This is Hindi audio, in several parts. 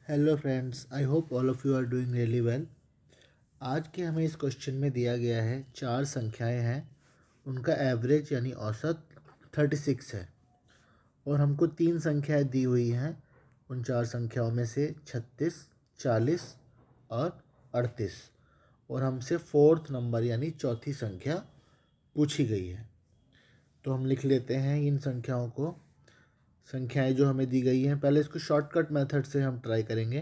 Hello friends, I hope all of you are doing really well. आज के हमें इस क्वेश्चन में दिया गया है चार संख्याएं हैं, उनका एवरेज यानी औसत 36 है और हमको तीन संख्याएं दी हुई हैं। उन चार संख्याओं में से 36, 40 और 38 और हमसे फोर्थ नंबर यानी चौथी संख्या पूछी गई है। तो हम लिख लेते हैं इन संख्याओं को। संख्याएं जो हमें दी गई हैं, पहले इसको शॉर्टकट मेथड से हम ट्राई करेंगे।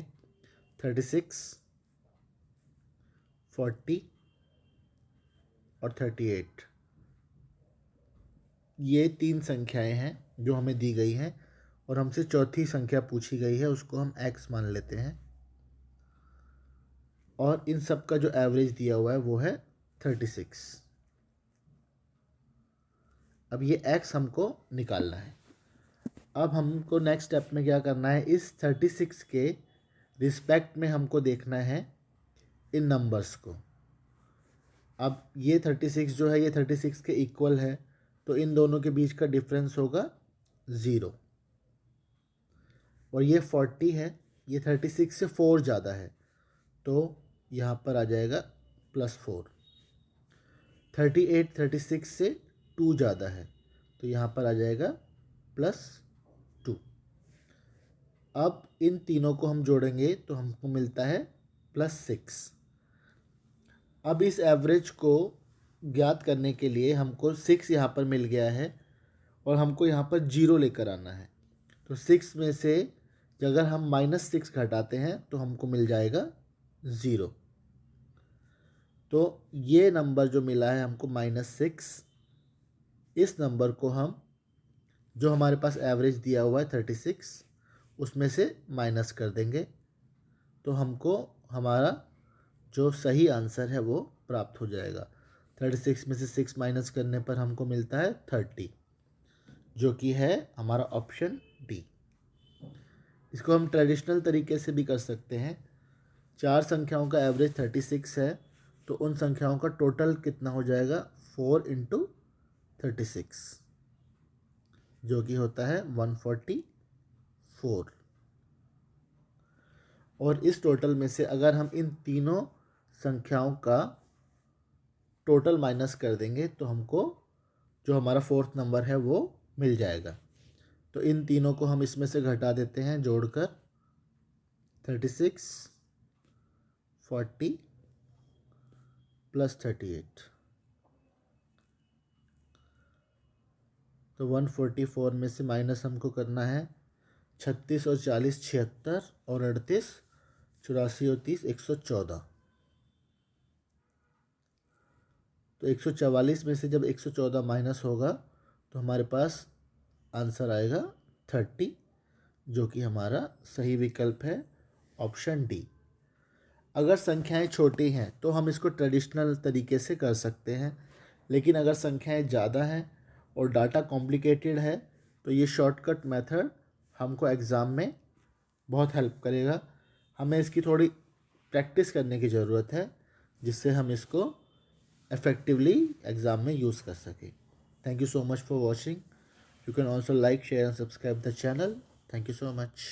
36, 40 और 38, ये तीन संख्याएं हैं जो हमें दी गई हैं और हमसे चौथी संख्या पूछी गई है, उसको हम x मान लेते हैं और इन सब का जो एवरेज दिया हुआ है वो है 36। अब ये x हमको निकालना है। अब हमको नेक्स्ट स्टेप में क्या करना है, इस 36 के रिस्पेक्ट में हमको देखना है इन नंबर्स को। अब ये 36 जो है ये 36 के इक्वल है, तो इन दोनों के बीच का डिफरेंस होगा 0। और ये 40 है, ये 36 से 4 ज़्यादा है, तो यहाँ पर आ जाएगा +4। 38 36 से 2 ज़्यादा है, तो यहाँ पर आ जाएगा +2। अब इन तीनों को हम जोड़ेंगे तो हमको मिलता है +6। अब इस एवरेज को ज्ञात करने के लिए हमको 6 यहाँ पर मिल गया है और हमको यहाँ पर 0 लेकर आना है। तो 6 में से अगर हम -6 घटाते हैं तो हमको मिल जाएगा 0। तो ये नंबर जो मिला है हमको -6, इस नंबर को हम, जो हमारे पास एवरेज दिया हुआ है 36, उसमें से माइनस कर देंगे तो हमको हमारा जो सही आंसर है वो प्राप्त हो जाएगा। 36 में से 6 माइनस करने पर हमको मिलता है 30, जो कि है हमारा ऑप्शन डी। इसको हम ट्रेडिशनल तरीके से भी कर सकते हैं। चार संख्याओं का एवरेज 36 है, तो उन संख्याओं का टोटल कितना हो जाएगा, 4 × 36, जो कि होता है 144। और इस टोटल में से अगर हम इन तीनों संख्याओं का टोटल माइनस कर देंगे तो हमको जो हमारा फोर्थ नंबर है वो मिल जाएगा। तो इन तीनों को हम इसमें से घटा देते हैं जोड़कर, 36, 40 + 38। तो 144 में से माइनस हमको करना है 36 और 40 76 और 38 84 और 30 114। तो 144 में से जब 114 माइनस होगा तो हमारे पास आंसर आएगा 30, जो कि हमारा सही विकल्प है ऑप्शन डी। अगर संख्याएं छोटी हैं तो हम इसको ट्रेडिशनल तरीके से कर सकते हैं, लेकिन अगर संख्याएं ज़्यादा हैं और डाटा कॉम्प्लिकेटेड है तो ये शॉर्टकट मेथड हमको एग्ज़ाम में बहुत हेल्प करेगा। हमें इसकी थोड़ी प्रैक्टिस करने की ज़रूरत है, जिससे हम इसको इफ़ेक्टिवली एग्ज़ाम में यूज़ कर सकें। Thank you so much for watching. You can also like, share and subscribe the channel. Thank you so much.